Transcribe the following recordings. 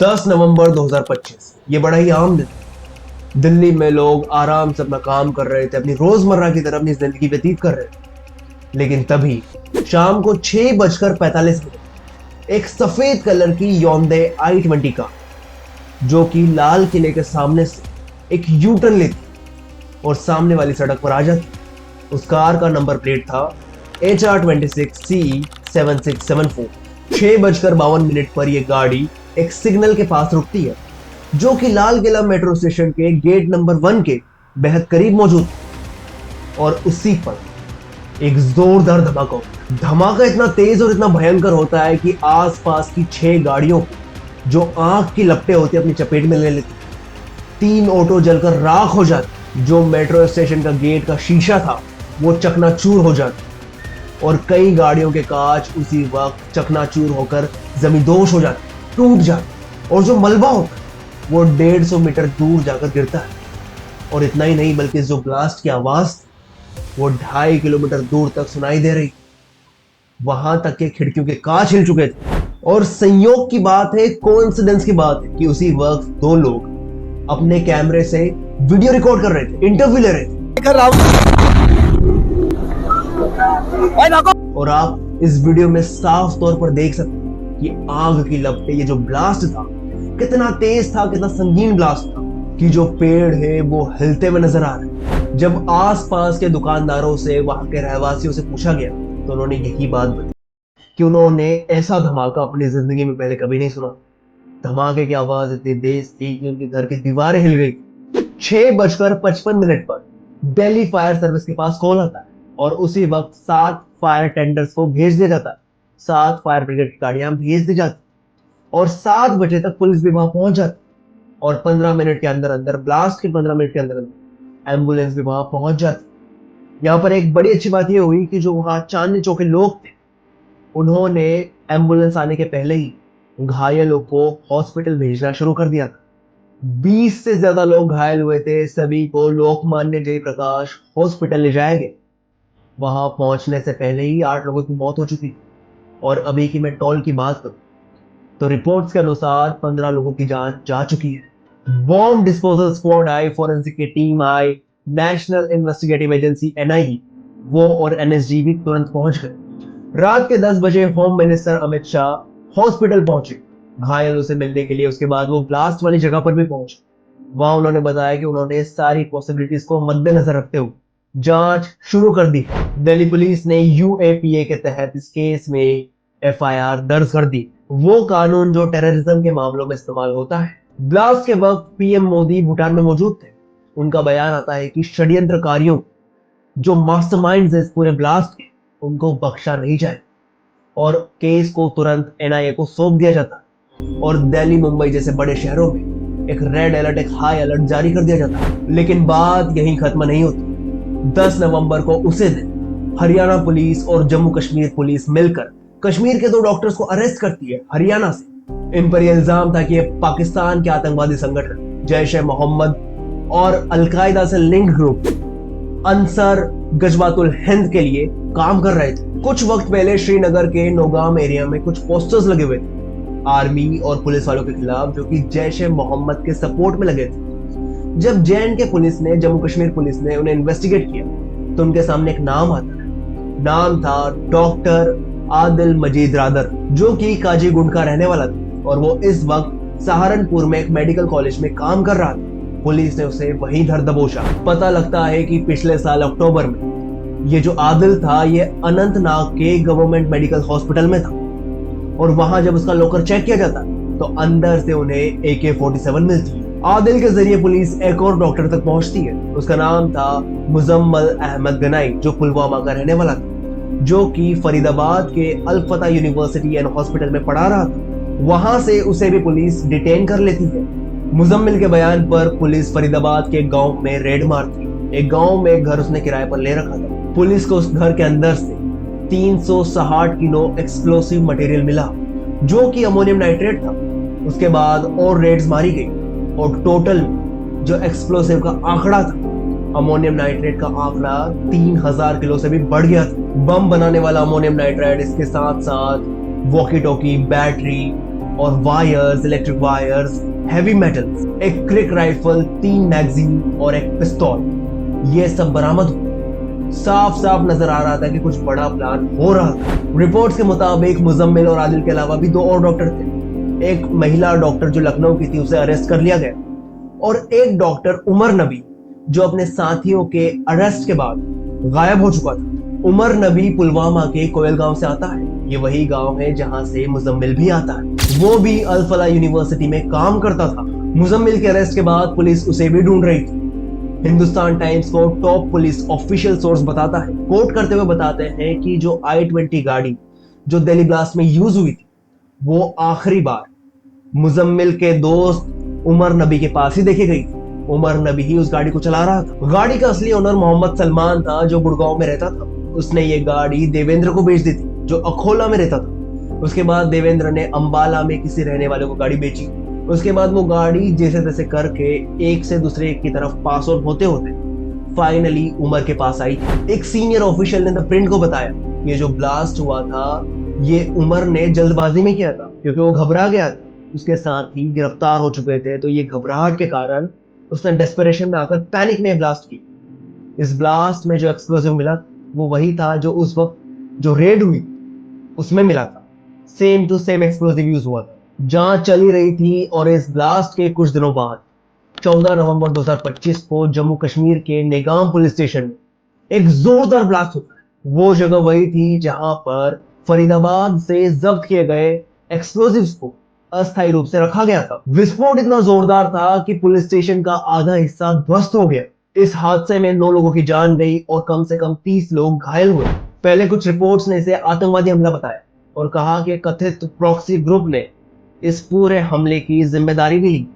10 नवंबर 2025 ये बड़ा ही आम दिन। दिल्ली में लोग आराम से अपना काम कर रहे थे, अपनी रोजमर्रा की तरह अपनी जिंदगी व्यतीत कर रहे थे। लेकिन तभी शाम को 6:45 एक सफेद कलर की योंडे i20 कार जो कि लाल किले के सामने से एक यू टर्न लेती और सामने वाली सड़क पर आ जाती। उस कार का नंबर प्लेट था HR26CE 7674। 6:52 पर यह गाड़ी एक सिग्नल के पास रुकती है जो कि लाल किला मेट्रो स्टेशन के गेट नंबर 1 के बेहद करीब मौजूद है। और उसी पर एक जोरदार धमाका होता है। धमाका इतना तेज और इतना भयंकर होता है कि आसपास की 6 गाड़ियों को जो आंख की लपटें होती अपनी चपेट में ले लेती। 3 ऑटो जलकर राख हो जाते। जो मेट्रो स्टेशन का गेट का शीशा था वो चकनाचूर हो जाता और कई गाड़ियों के कांच उसी वक्त चकनाचूर होकर जमींदोज हो जाते, टूट जाते। और जो मलबा होता है वो 150 मीटर दूर जाकर गिरता है। और इतना ही नहीं बल्कि जो ब्लास्ट की आवाज वो 2.5 किलोमीटर दूर तक सुनाई दे रही। वहां तक के खिड़कियों के कांच हिल चुके थे। और संयोग की बात है, कोइंसिडेंस की बात है कि उसी वक्त 2 लोग अपने कैमरे से वीडियो रिकॉर्ड कर रहे थे, इंटरव्यू ले रहे थे। और आप इस वीडियो में साफ तौर पर देख सकते हैं कि आग की लपटें, ये जो ब्लास्ट था कितना तेज था, कितना संगीन ब्लास्ट था कि जो पेड़ है वो हिलते हुए नजर आ रहे हैं। जब आसपास के दुकानदारों से, वहां के रहवासियों से पूछा गया तो उन्होंने यही बात बताई कि उन्होंने ऐसा धमाका अपनी जिंदगी में पहले कभी नहीं सुना। धमाके की आवाज इतनी तेज थी कि उनके घर की दीवारें हिल गई। 6:55 पर दिल्ली फायर सर्विस के पास कॉल आता है और उसी वक्त 7 फायर टेंडर्स को भेज दिया जाता है। 7 फायर ब्रिगेड की गाड़ियां भेज दी जाती और 7 बजे तक पुलिस भी वहां पहुंच जाती। और 15 मिनट के अंदर अंदर, ब्लास्ट के 15 मिनट के अंदर अंदर एम्बुलेंस भी वहां पहुंच जाती। यहाँ पर एक बड़ी अच्छी बात यह हुई कि जो वहां चांदनी चौक के लोग थे उन्होंने एम्बुलेंस आने के पहले ही घायलों को हॉस्पिटल भेजना शुरू कर दिया था। 20 से ज्यादा लोग घायल हुए थे। सभी को लोकमान्य जयप्रकाश हॉस्पिटल ले जाया गया। वहां पहुंचने से पहले ही 8 लोगों की मौत हो चुकी थी। और अभी की मैं टोल की बात करूं तो रिपोर्ट्स के अनुसार 15 लोगों की जान जा चुकी है। बॉम्ब डिस्पोजल स्क्वाड आई, फॉरेंसिक की टीम आई, नेशनल इन्वेस्टिगेटिव एजेंसी NIE वो और NSG भी तुरंत पहुंच गए। रात के 10 बजे home minister Amit Shah hospital पहुंचे घायलों से मिलने के लिए। उसके बाद वो ब्लास्ट वाली जगह पर भी पहुंचे। वहां उन्होंने बताया कि उन्होंने सारी पॉसिबिलिटीज को मद्देनजर रखते हुए जांच शुरू कर दी। दिल्ली पुलिस ने UAPA के तहत इस केस में FIR दर्ज कर दी, वो कानून जो टेररिज्म के मामलों में इस्तेमाल होता है। ब्लास्ट के वक्त PM मोदी भूटान में मौजूद थे। उनका बयान आता है कि षड्यंत्रकारियों जो मास्टरमाइंड्स हैं इस पूरे ब्लास्ट के, उनको बख्शा नहीं जाए और केस को तुरंत NIA को सौंप दिया जाता और दिल्ली मुंबई जैसे बड़े शहरों में एक रेड अलर्ट, एक हाई अलर्ट जारी कर दिया जाता। लेकिन बात यहीं खत्म नहीं होती। 10 नवंबर को उसे दिन हरियाणा पुलिस और जम्मू कश्मीर पुलिस मिलकर कश्मीर के 2 डॉक्टर्स को अरेस्ट करती है हरियाणा से। इन पर यह इल्जाम था कि ये पाकिस्तान के आतंकवादी संगठन जैश ए मोहम्मद और अलकायदा से लिंक ग्रुप अंसर गजवातुल हिंद के लिए काम कर रहे थे। कुछ वक्त पहले श्रीनगर के नौगाम एरिया में कुछ पोस्टर्स लगे हुए थे आर्मी और पुलिस वालों के खिलाफ जो कि जैश ए मोहम्मद के सपोर्ट में लगे थे। जब JNK पुलिस ने, जम्मू कश्मीर पुलिस ने उन्हें इन्वेस्टिगेट किया तो उनके सामने एक नाम आता है। नाम था डॉक्टर आदिल मजीद रादर जो कि काजीगुंड का रहने वाला था और वो इस वक्त सहारनपुर में एक मेडिकल कॉलेज में काम कर रहा था। पुलिस ने उसे वहीं धर दबोचा। पता लगता है कि पिछले साल अक्टूबर में ये जो आदिल था ये अनंतनाग के गवर्नमेंट मेडिकल हॉस्पिटल में था और वहां जब उसका लॉकर चेक किया जाता तो अंदर से उन्हें AK-47 मिलती है। आदिल के जरिए पुलिस एक और डॉक्टर तक पहुंचती है। उसका नाम था मुजम्मल अहमद गनाई जो पुलवामा का रहने वाला था, जो कि फरीदाबाद के अल फतह यूनिवर्सिटी एंड हॉस्पिटल में पढ़ा रहा था। वहां से उसे भी पुलिस डिटेन कर लेती है। मुजम्मिल के बयान पर पुलिस फरीदाबाद के गांव में रेड मारती। एक गांव में घर उसने किराए पर ले रखा था। पुलिस को उस घर के अंदर से 360 किलो एक्सप्लोसिव मटेरियल मिला जो कि अमोनियम नाइट्रेट था। उसके बाद और रेड्स मारी गई और टोटल जो एक्सप्लोसिव का आंकड़ा था, अमोनियम नाइट्रेट का आंकड़ा 3000 किलो से भी बढ़ गया था। बम बनाने वाला अमोनियम नाइट्रेट, इसके साथ साथ वॉकी टॉकी, बैटरी और wires, electric wires, heavy metals, एक क्रिक राइफल, 3 मैगजीन और एक पिस्तौल, ये सब बरामद हुआ। साफ साफ नजर आ रहा था कि कुछ बड़ा प्लान हो रहा था। रिपोर्ट्स के मुताबिक मुजम्मिल और आदिल के अलावा भी 2 और डॉक्टर थे। एक महिला डॉक्टर जो लखनऊ की थी, उसे अरेस्ट कर लिया गया, और एक डॉक्टर उमर नबी जो अपने साथियों के अरेस्ट के बाद गायब हो चुका था। उमर नबी पुलवामा के कोयल गांव से आता है। ये वही गांव है जहां से मुजम्मिल भी आता है। वो भी अल फला यूनिवर्सिटी में काम करता था। मुजम्मिल के अरेस्ट के बाद पुलिस उसे भी ढूंढ रही थी। हिंदुस्तान टाइम्स को टॉप पुलिस ऑफिशियल सोर्स बताता है, कोट करते हुए बताते हैं कि जो I-20 गाड़ी जो दिल्ली ब्लास्ट में यूज हुई थी, वो आखिरी बार मुजम्मिल के दोस्त उमर नबी के पास ही देखी गई थी। उमर नबी ही उस गाड़ी को चला रहा था। गाड़ी का असली ओनर मोहम्मद सलमान था, जो गुड़गांव में रहता था। उसने ये गाड़ी देवेंद्र को बेच दी थी, जो अखोला में रहता था। उसके बाद देवेंद्र ने अंबाला में किसी रहने वाले को गाड़ी बेची। उसके बाद वो गाड़ी जैसे तैसे करके एक से दूसरे की तरफ पास ऑन होते होते फाइनली उमर के पास आई। एक सीनियर ऑफिशियल ने द प्रिंट को बताया, ये जो ब्लास्ट हुआ था ये उमर ने जल्दबाजी में किया था, क्योंकि वो घबरा गया था। उसके साथ ही गिरफ्तार हो चुके थे, तो ये घबराहट के कारण उसने डेस्परेशन में आकर पैनिक में ब्लास्ट की। इस ब्लास्ट में जो एक्सप्लोजिव मिला वो वही था जो उस वक्त जो रेड हुई उसमें मिला था। Same to same explosive use हुआ था। जांच चली रही थी और इस ब्लास्ट के कुछ दिनों बाद 14 नवंबर 2025 को जम्मू कश्मीर के नेगाम पुलिस स्टेशन में एक जोरदार ब्लास्ट होता है। वो जगह वही थी जहां पर फरीदाबाद से जब्त किए गए एक्सप्लोजिव्स को अस्थायी रूप से रखा गया था। विस्फोट इतना जोरदार था कि पुलिस स्टेशन का आधा हिस्सा ध्वस्त हो गया। इस हादसे में 9 लोगों की जान गई और कम से कम 30 लोग घायल हुए। पहले कुछ रिपोर्ट्स ने इसे आतंकवादी हमला बताया और कहा कि कथित प्रॉक्सी ग्रुप ने इस पूरे हमले की जिम्मेदारी भी ली,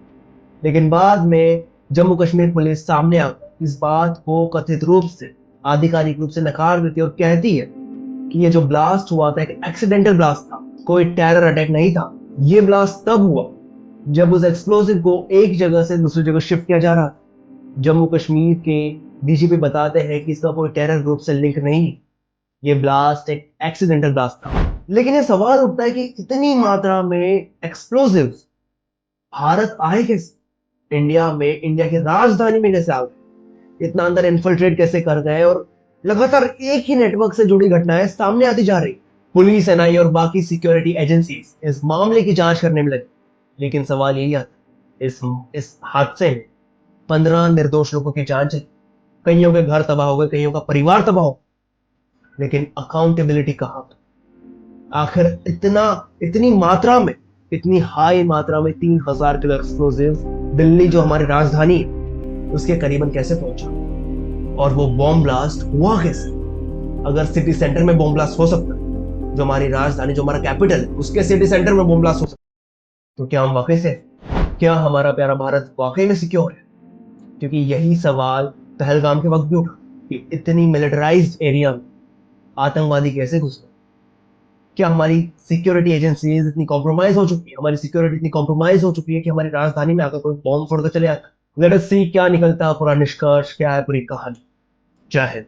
लेकिन बाद में जम्मू कश्मीर पुलिस सामने आकर इस बात को कथित रूप से आधिकारिक रूप से नकार देती है और कहती है कि ये जो ब्लास्ट हुआ था एक एक्सीडेंटल ब्लास्ट था, कोई टेरर अटैक नहीं था। ये ब्लास्ट तब हुआ जब उस एक्सप्लोजिव को एक जगह से दूसरी जगह शिफ्ट किया जा रहा था। जम्मू कश्मीर के डीजीपी बताते हैं कि इसका कोई टेरर ग्रुप से लिंक नहीं, ये ब्लास्ट एक एक्सीडेंटल ब्लास्ट था। लेकिन ये सवाल उठता है कि इतनी मात्रा में एक्सप्लोजिव्स भारत आए कैसे, इंडिया में, इंडिया की राजधानी में कैसे आ गए, इतना अंदर इन्फिल्ट्रेट कैसे कर गए, और लगातार एक ही नेटवर्क से जुड़ी घटनाएं सामने आती जा रही। पुलिस, एनआईए और बाकी सिक्योरिटी एजेंसीज इस मामले की जांच करने में लगी, लेकिन सवाल यही आता, इस हादसे में 15 निर्दोष लोगों की जान चली। कईयों के घर तबाह हो गए, कईयों का परिवार तबाह हो, लेकिन अकाउंटेबिलिटी कहां पर? आखिर इतनी मात्रा में, इतनी हाई मात्रा में 3000 किलो एक्सप्लोजिव दिल्ली जो हमारी राजधानी है उसके करीबन कैसे पहुंचा, और वो बॉम्ब ब्लास्ट हुआ कैसे? अगर सिटी सेंटर में बॉम्ब ब्लास्ट हो सकता है, जो हमारी राजधानी, जो हमारा कैपिटल है, उसके सिटी सेंटर में बॉम्ब ब्लास्ट हो सकता है, तो क्या हम वाकई से, क्या हमारा प्यारा भारत वाकई में सिक्योर है? क्योंकि यही सवाल पहलगाम के वक्त भी उठा कि इतनी मिलिटराइज्ड एरिया में आतंकवादी कैसे घुस गए? क्या हमारी सिक्योरिटी एजेंसीज इतनी कॉम्प्रोमाइज हो चुकी है, हमारी सिक्योरिटी इतनी कॉम्प्रोमाइज हो चुकी है कि हमारी राजधानी में आकर कोई बॉम्ब फोड़ कर चले आता? लेट अस सी क्या निकलता है, पूरा निष्कर्ष क्या है, पूरी कहानी। जय हिंद।